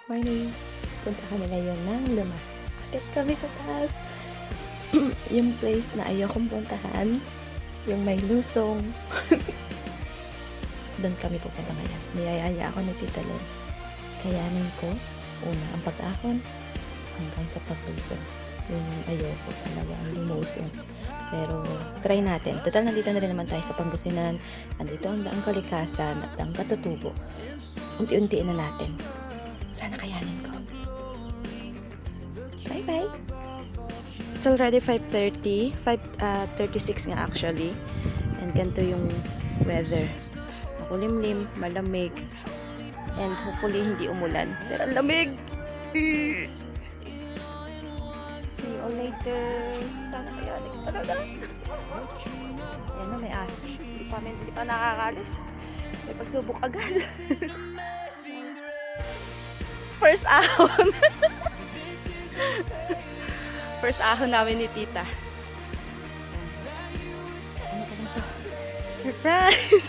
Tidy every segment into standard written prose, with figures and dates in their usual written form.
Morning. Punta kami ngayon ng Luma. Akit kami sa taas. Yung place na ayokong puntahan. Yung may lusong. Doon kami pupunta ngayon. Niyayaya ako ni Tita Len. Kayanin ko. Una, ang pag-ahon. Hanggang sa paglusong. Yun yung ayoko talaga. Ang lumusong. Pero, try natin. Total, nandito na rin naman tayo sa Pangasinan. Nandito ang daang kalikasan at daang katutubo. Unti-untiin na natin. Sana kayanin ko. Bye-bye! It's already 5:30. 5:36 nga actually. And ganito yung weather. Makulimlim, malamig. And hopefully hindi umulan. Pero ang lamig! See you all later. Sana kayanin ko talaga. Yan na, may aso. Hindi pa nakakalis. May pagsubok agad. First ahon. First ahon namin ni Tita. Ano ka to? Surprise!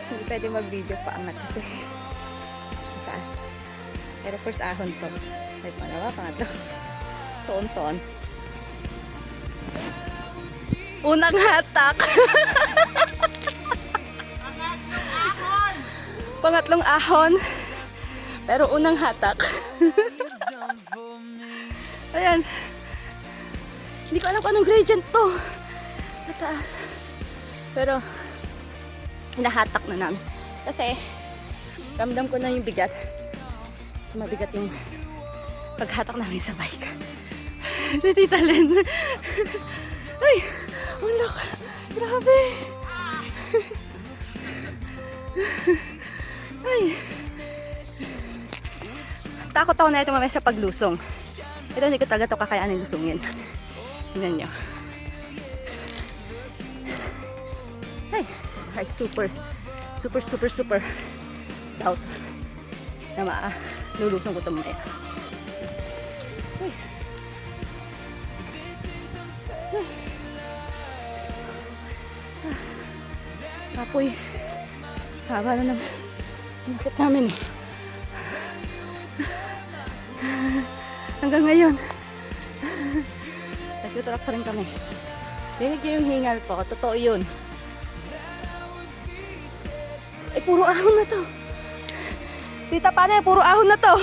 Hindi pwede mag-video pa angat kasi mataas. Pero first ahon to. Ay, pangalawa, pangatlo. Soon-soon. Unang hatak. Pangatlong ahon. Pero unang hatak. Ayan. Hindi ko alam kung anong gradient to. Mataas. Pero, hinahatak na namin. Kasi, ramdam ko na yung bigat. Kasi mabigat yung paghatak namin sa bike. Si Tita Len. Ay, ang laki. Grabe. Ay. Takot ako na ito mamaya sa paglusong. Ito hindi ko talaga ito kakayanin lusungin. Tingnan nyo. Ay, super doubt na lulusong ko ito mamaya. Ay. Apoy. Haba na naman. Nakit namin eh. Hanggang ngayon. Nagtuturak pa rin kami. Dinig yung hingal ko. Totoo yun. Eh, puro ahon na to. Tita, paano? Puro ahon na to.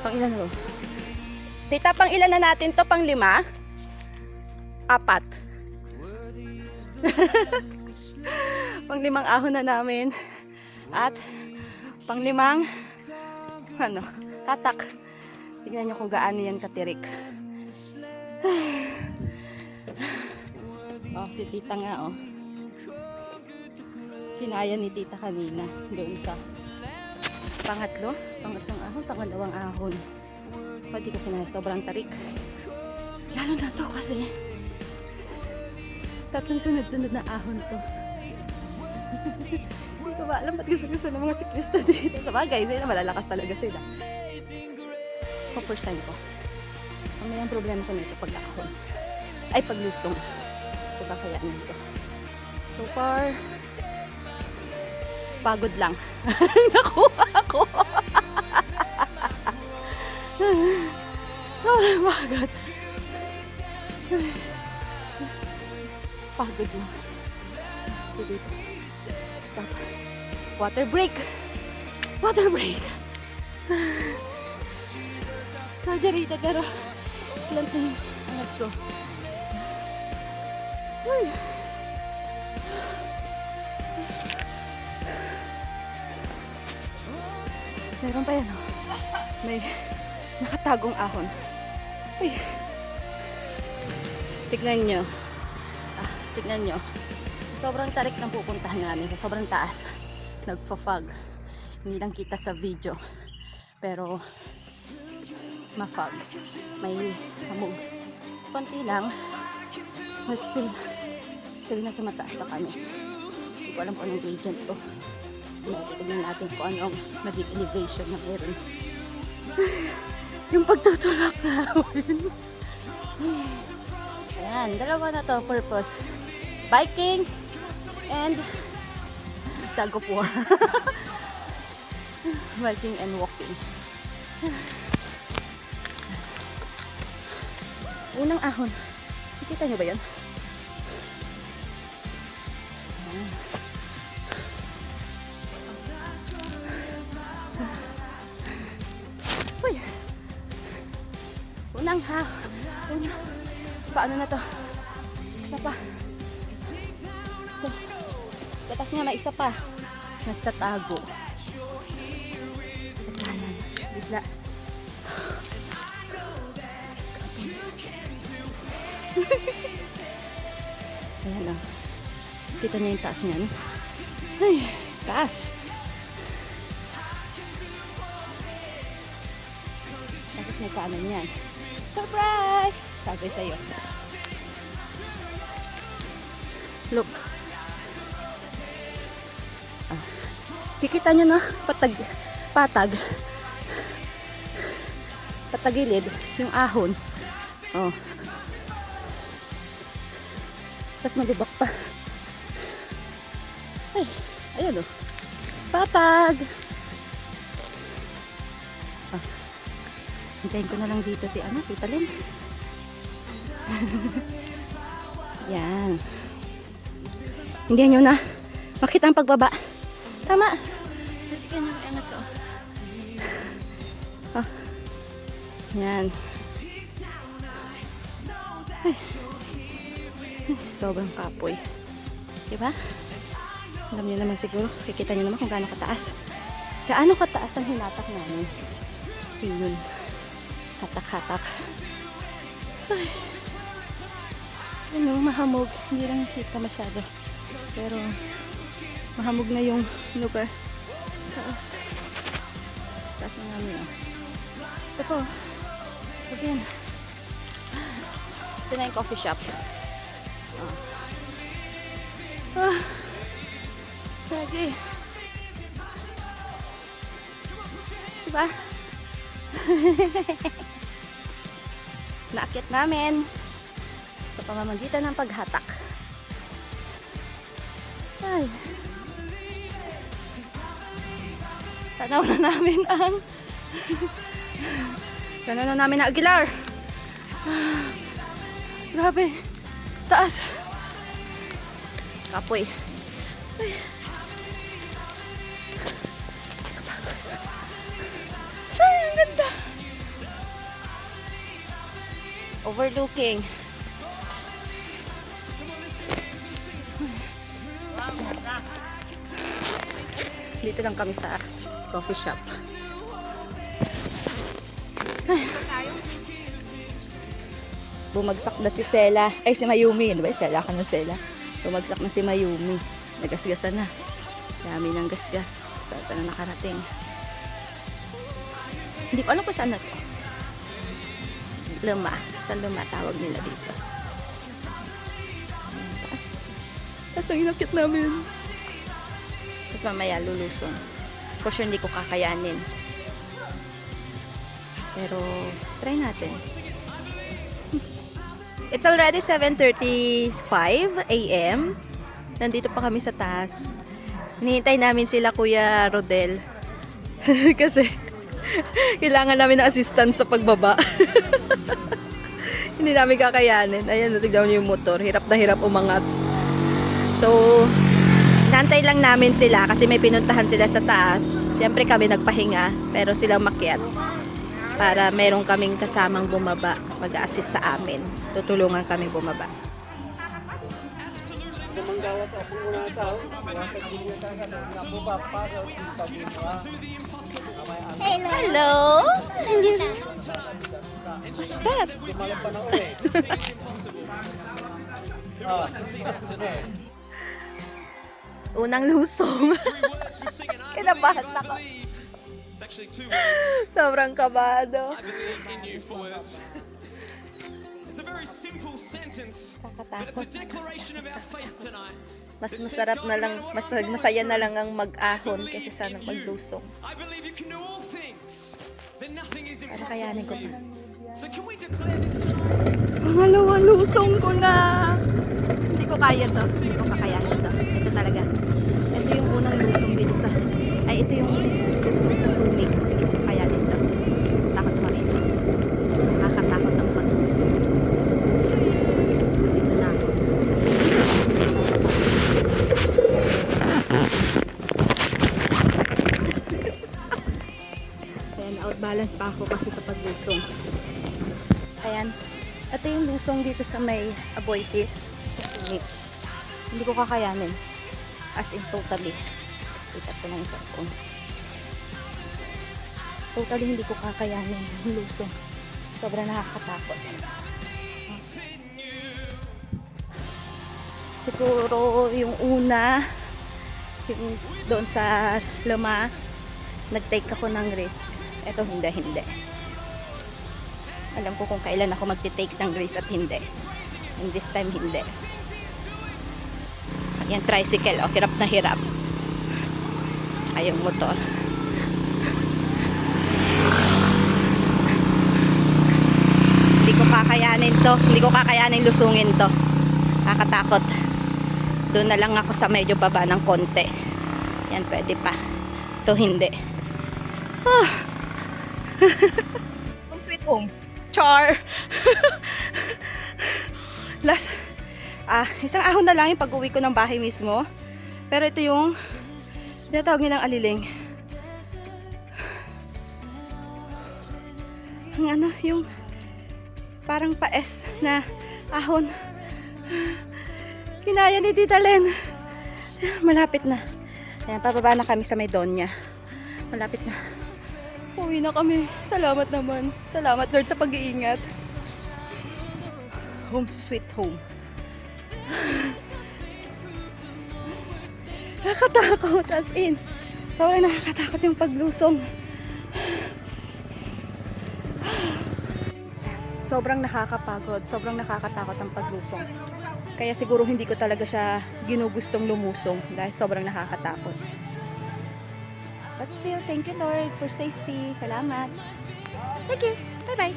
Pang ilan na to? Tita, pang ilan na natin to? Pang 5? 4. Pang 5 ahon na namin. At pang 5 tatak. Tignan nyo kung gaano yan katirik. Oh, si Tita nga, oh. Kinaya ni Tita kanina. Doon sa pangatlong ahon, pangalawang ahon. Pwede ko kinaya, sobrang tarik. Lalo na to kasi 3 sunod-sunod na ahon to. Hindi ko ba alam ba't gusto ng mga siklista dito. Sa bagay, sila malalakas talaga sila. 4% ko. Ang may problema ko nito pag ahon. Ay, paglusong. Ito ba kaya nito? So far, pagod lang. Nakuha ako. Sobrang pagod. Pagod lang. Dito. Stop. Water break. Water break. Surgery ito pero slant na yung angat ko. Ay. Meron pa yan, oh. May nakatagong ahon. Ay. Tignan nyo. Tignan nyo. Sobrang tarik ng pupuntahan namin. Sobrang taas. Nagpa-fog. Hindi lang kita sa video. Pero ma-fog. May hamog. Konti lang. But still, sabi na sa mataas pa kami. Hindi ko alam kung anong gradient ko. Tignan natin kung anong maging elevation na meron. Yung pagtutulak namin. Ayan, dalawa na to purpose. Biking and tag of war. Biking and walking. Unang ahon. Nakita nyo ba yun? Uy! Unang ahon. Paano na to? Isa pa. Gatas nga, may isa pa. Nagtatago. Tekanan. Bigla. Ayan o. Kita niyo yung taas niyan. Ay, taas. Tapos may kanan yan. Surprise! Sabi sa'yo. Look. Ah. Kikita nyo na, patag. Patagilid, yung ahon. Oh. Tapos malibak pa. Ay, ayan oh. Patag! Ah. Hintayin ko na lang dito si Tita Lynn. Yan. Hindi nyo na makita ang pagbaba. Tama. Natikan yung angat ko. Oh. Yan. Ay. Sobrang kapoy. Diba? Alam nyo naman siguro. Kikita nyo naman kung gaano kataas. Gaano kataas ang hinatak namin. Yun. Hatak-hatak. Ay. Ano, mahamog. Hindi lang kita masyado. Pero, mahamog na yung lugar. Taas. Taas na namin. Ito po. Again. Ito na yung coffee shop. Lagi. Diba? Naakit namin. Sa pamamagitan ng paghatak. Ay. Tanaw na namin ang tanaw na namin ang Aguilar. Grabe. Taas. Kapoy. Ay. Ay, ang ganda. Overlooking. Dito lang kami sa coffee shop. Bumagsak na si Sela. Ay, si Mayumi. Ano ba? Sela ka na Sela. Bumagsak na si Mayumi. Nagasgasan na. Dami ng gasgas. Saan pa na nakarating. Hindi ko alam kung saan na to. Luma. Saan Luma tawag nila dito. Tapos ang inakit namin. Tapos mamaya lulusong. For sure hindi ko kakayanin. Pero try natin. It's already 7:35 AM. Nandito pa kami sa taas. Hinihintay namin sila Kuya Rodel. Kasi kailangan namin ng assistance sa pagbaba. Hindi namin kakayanin. Ayan, tignan niyo yung motor. Hirap na hirap umangat. So, nantay lang namin sila kasi may pinuntahan sila sa taas. Siyempre kami nagpahinga, pero silang makyat. Para meron kaming kasamang bumaba, mag-assist sa amin. Tutulungan kami bumaba. Hello! What's that? Unang lusong. Kinabahan ako. Sobrang kabado. Kakatakot. Mas masarap na lang, masaya na lang ang mag-ahon kaysa sana maglusong. Para kayanin ko pa. Pangalawang lusong ko na. Hindi ko kaya to. Hindi ko kakayanin to. Ito talaga. Ito Ito yung unang lusong dito sa, ay ito yung lusong sa Sumic. Hindi ko kaya dito. Takot pa rin. Nakakatakot ang pag-lusong. Dito na ako. Ayan, outbalance pa ako kasi sa paglusong. Ayan. Ito yung lusong dito sa may Aboitiz. Sa Sumic. Hindi ko kakayanin. As in totally. Wait up ko lang yung cellphone. Totally hindi ko kakayanin yung lusong. Sobrang nakakatakot. Siguro yung una, yung doon sa Luma, nag-take ako ng risk. Ito hindi. Alam ko kung kailan ako magti-take ng risk at hindi. And this time hindi. Yan tricycle, oh, hirap na hirap. Tsaka yung motor. Hindi ko kakayanin to. Hindi ko kakayanin lusungin to. Nakakatakot. Doon na lang ako sa medyo baba ng konti. Yan, pwede pa. Ito hindi. Home sweet home. Char! Last, isang ahon na lang yung pag-uwi ko ng bahay mismo. Pero ito yung tinatawag nilang aliling. Ang ano, yung parang paes na ahon. Kinaya ni Tita Len. Malapit na. Ayan, pababa na kami sa Medonia. Malapit na. Uwi na kami. Salamat naman. Salamat Lord sa pag-iingat. Home sweet home. Nakakatakot as in. Sobrang nakakatakot yung paglusong. Sobrang nakakapagod. Sobrang nakakatakot ang paglusong. Kaya siguro hindi ko talaga siya ginugustong lumusong dahil sobrang nakakatakot. But still, thank you Lord for safety. Salamat. Thank you. Bye-bye.